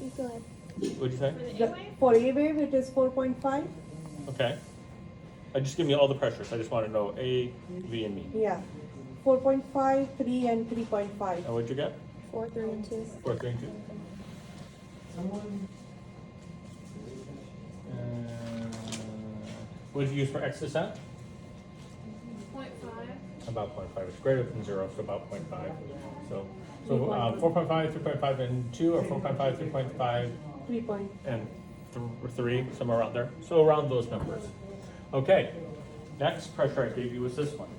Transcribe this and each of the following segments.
You go ahead. What'd you say? For A wave, it is 4.5. Okay. Just give me all the pressures. I just want to know A, V, and me. Yeah. 4.5, 3, and 3.5. And what'd you get? 4, 3, and 2. 4, 3, and 2. What did you use for X descent? 0.5. About 0.5. It's greater than 0, so about 0.5. So 4.5, 3.5, and 2, or 4.5, 3.5, 3 point. and 3, somewhere around there. So around those numbers. Okay. Next pressure I gave you was this one.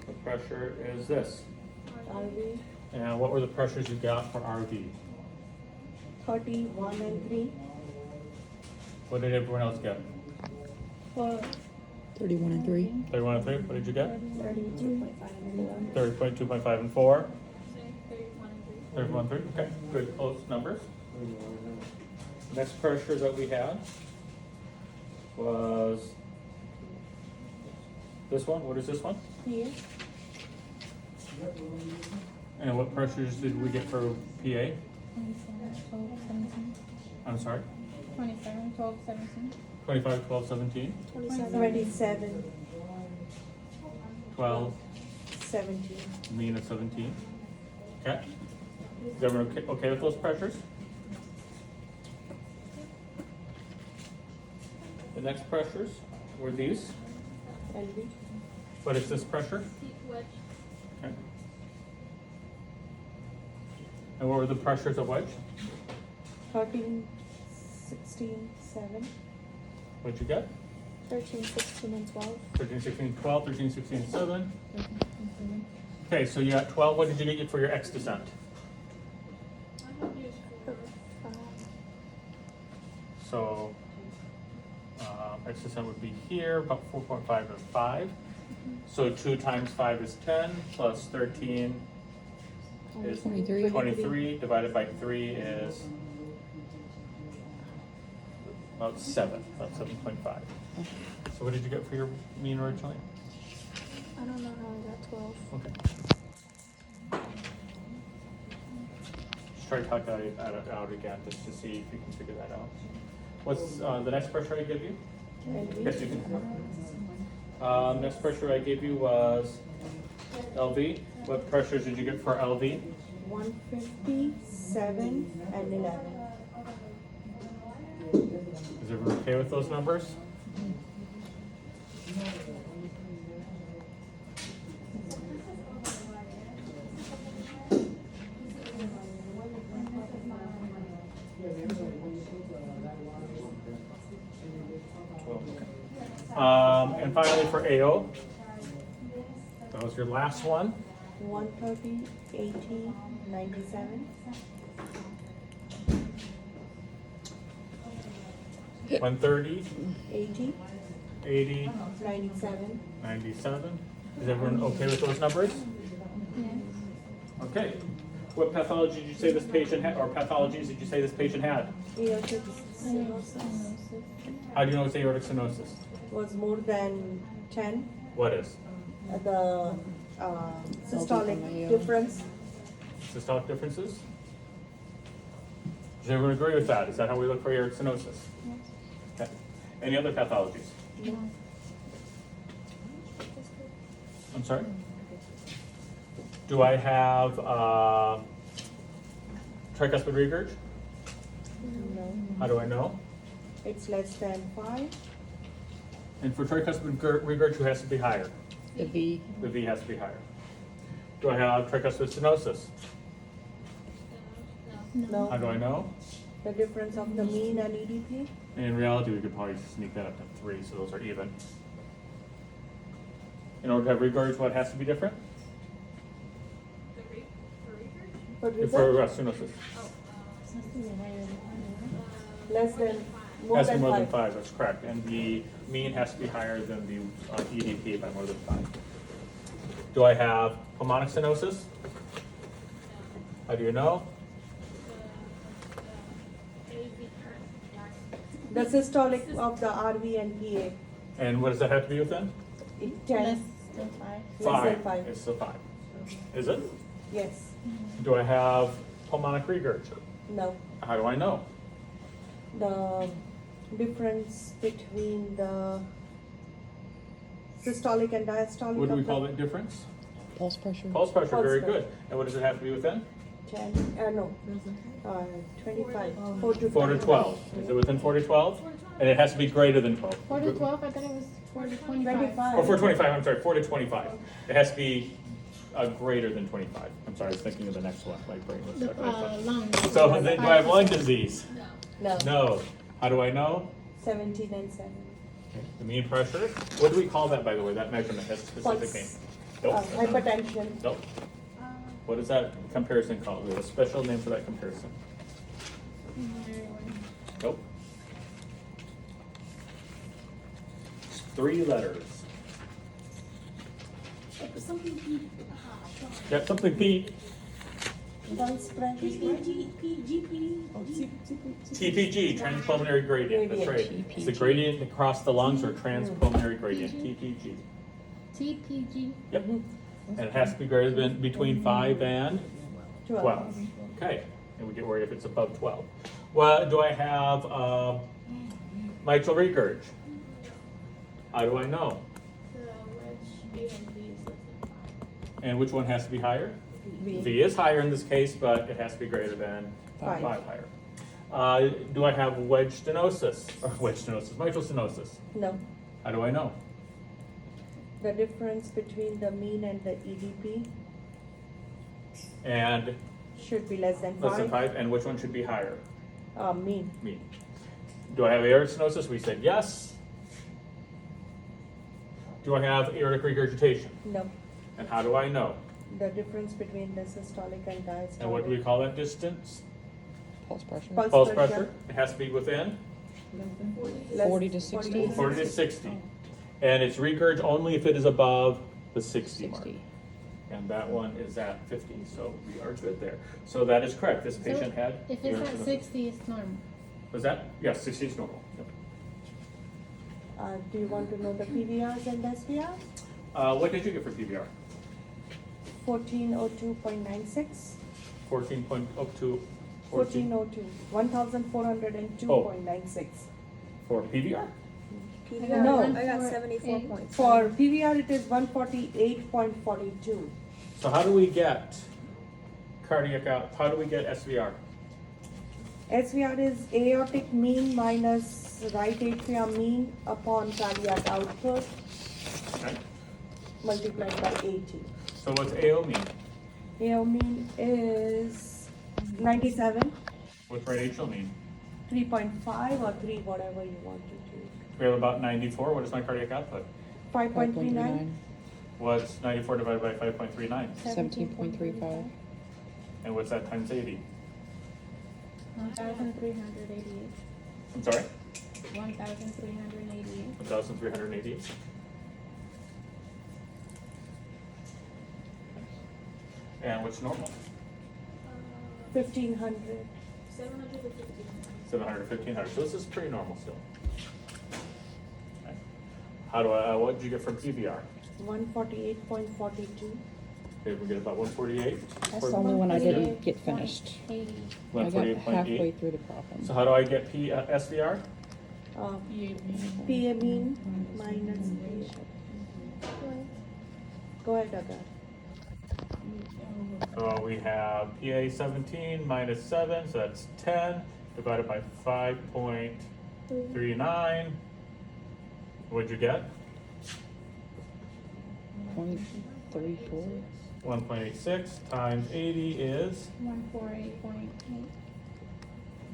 The pressure is this. RV And what were the pressures you got for RV? 31 and 3. What did everyone else get? For 31 and 3. 31 and 3. What did you get? 32.5 and 30.2.5 and 4. Say 31 and 3. 31 and 3. Okay, good, close numbers. Next pressure that we had was this one. What is this one? here. And what pressures did we get for PA? 27, 12, 17. I'm sorry? 27, 12, 17. 25, 12, 17, 27, 12, 17. mean of 17. Okay. Is everyone okay with those pressures? The next pressures were these. LV. What is this pressure? Seat wedge. Okay. And what were the pressures of wedge? 13, 16, 7. What'd you get? 13, 16, and 12. 13, 16, 12, 13, 16, 7. Okay, so you got 12. What did you get for your X descent? I have used 4. 5. So X descent would be here, about 4.5 and 5. So 2 times 5 is 10, plus 13 is 23. 23, divided by 3 is about 7, about 7.5. So what did you get for your mean originally? I don't know how I got 12. Okay. Just try to calculate it out again, just to see if you can figure that out. What's the next pressure I give you? Yes, you can. Next pressure I gave you was LV. What pressures did you get for LV? 150, 7, and 11. Is everyone okay with those numbers? And finally for AO, that was your last one. 130, 80, 97. 130, 80, 80, 97. 97. Is everyone okay with those numbers? Yes. Okay. What pathology did you say this patient had, or pathologies did you say this patient had? Aortic stenosis How do you know it's aortic stenosis? was more than 10. What is? The systolic difference. Systolic differences? Does everyone agree with that? Is that how we look for aortic stenosis? Yes. Okay. Any other pathologies? No. I'm sorry? Do I have tricuspid regurg? No. How do I know? It's less than 5. And for tricuspid regurg, who has to be higher? The V. The V has to be higher. Do I have tricuspid stenosis? No. How do I know? The difference of the mean and EDP. In reality, we could probably sneak that up to 3, so those are even. In order to have regurg, what has to be different? For For result, stenosis. less than, more Has to be than more 5. than 5, that's correct. And the mean has to be higher than the EDP by more than 5. Do I have pulmonic stenosis? How do you know? The systolic of the RV and PA. And what does that have to be within? 10. Less So 5. Less than five. It's a 5. Is it? Yes. Do I have pulmonic regurg? No. How do I know? The difference between the systolic and diastolic. What do we of call the that difference? Pulse pressure. Pulse pressure, Pulse very pressure. good. And what does it have to be within? 25. 4 to 4 to 12. Is it within 4 to 12? And it has to be greater than 12. 4 to 12, I thought it was 4 to 25. 25. Or 4 to 25, I'm sorry, 4 to 25. It has to be greater than 25. I'm sorry, I was thinking of the next one. My brain was The stuck on that. lungs. So then, do I have lung disease? No. No. How do I know? 17 and 7. The mean pressure. What do we call that, by the way? That measurement has a specific Pulse. name. Nope. Hypertension. Nope. What is that comparison called? There's a special name for that comparison. Nope. 3 letters. Something P. Got something P. Pulse pressure. TPG, transpulmonary gradient. That's right. It's the gradient across the lungs or transpulmonary gradient. TPG. TPG. Yep. And it has to be greater than between 5 and 12. Okay. And we get worried if it's above 12. Well, do I have mitral regurg? How do I know? The wedge A and B is less than 5. And which one has to be higher? V. V is higher in this case, but it has to be greater than 5 Five. higher. Do I have wedge stenosis? Or wedge stenosis, mitral stenosis? No. How do I know? The difference between the mean and the EDP And should be less than 5. less than 5, and which one should be higher? Mean. Mean. Do I have aortic stenosis? We said yes. Do I have aortic regurgitation? No. And how do I know? The difference between the systolic and diastolic. And what do we call that distance? Pulse pressure. Pulse pressure. It has to be within Less- 40 to 60. 40 to 60. And it's regurg only if it is above the 60 mark. 60. And that one is at 50, so we are good there. So that is correct. This patient had. If it's aortic at stenosis. 60, it's normal. Was that? Yes, 60 is normal. Yep. Do you want to know the PVRs and SVRs? What did you get for PVR? 1402.96. 14.02. 1402. 1402.96. For PVR? No. I got 74 points. For PVR, it is 148.42. So how do we get cardiac out? How do we get SVR? SVR is aortic mean minus right atrium mean upon cardiac output Okay. multiplied by 80. So what's AO mean? AO mean is 97, What's right atrial mean? 3.5 or 3, whatever you want to do. We have about 94. What is my cardiac output? 5.39. What's 94 divided by 5.39? 17.35. And what's that times 80? 1,388. I'm sorry? 1,388. 1,380. And what's normal? 1500. 700 to 1500. 700 to 1,500. So this is pretty normal still. Okay. How do I, what did you get from PVR? 148.42. Did we get about 148? That's the only one I didn't get finished. 80. I got 148.8. halfway through the problem. So how do I get SVR? PA mean minus. Go ahead, Agar. So we have PA 17 minus 7, so that's 10 divided by 5.39. What'd you get? 0.34. 1.86 times 80 is 148.8.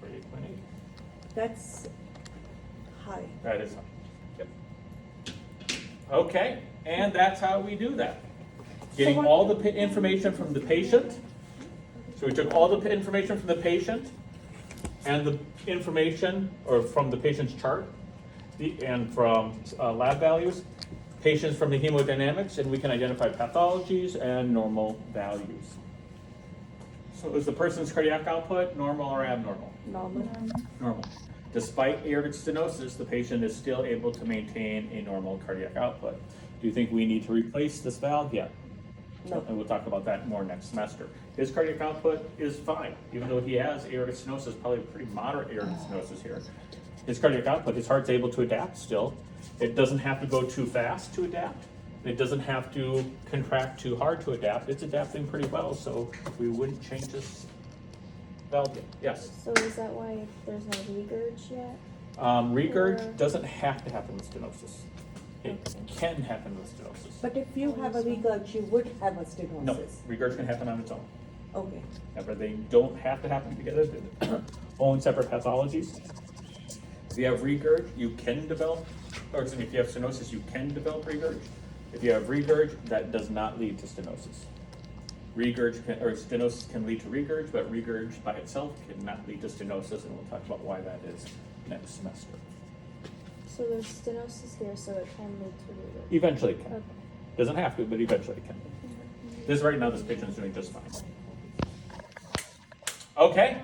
48.8. That's high. That is fine. Yep. Okay, and that's how we do that. Getting what- all the information from the patient. So we took all the information from the patient and the information, or from the patient's chart, and from lab values, patients from the hemodynamics, and we can identify pathologies and normal values. So is the person's cardiac output normal or abnormal? Normal. Normal. Despite aortic stenosis, the patient is still able to maintain a normal cardiac output. Do you think we need to replace this valve? Yeah. No. And we'll talk about that more next semester. His cardiac output is fine, even though he has aortic stenosis, probably pretty moderate aortic stenosis here. His cardiac output, his heart's able to adapt still. It doesn't have to go too fast to adapt. It doesn't have to contract too hard to adapt. It's adapting pretty well, so we wouldn't change this valve yet. Yes? So is that why there's no regurg yet? Regurg doesn't have to happen with stenosis. It can happen with stenosis. But if you have a regurg, you would have a No, stenosis. regurg can happen on its own. Okay. However, they don't have to happen together. They're own separate pathologies. If you have regurg, you can develop, or excuse me, if you have stenosis, you can develop regurg. If you have regurg, that does not lead to stenosis. Regurg can, or stenosis can lead to regurg, but regurg by itself cannot lead to stenosis, and we'll talk about why that is next semester. So there's stenosis here, so it can lead to regurg. Eventually it can. Okay. Doesn't have to, but eventually it can. This right now, this patient's doing just fine. Okay.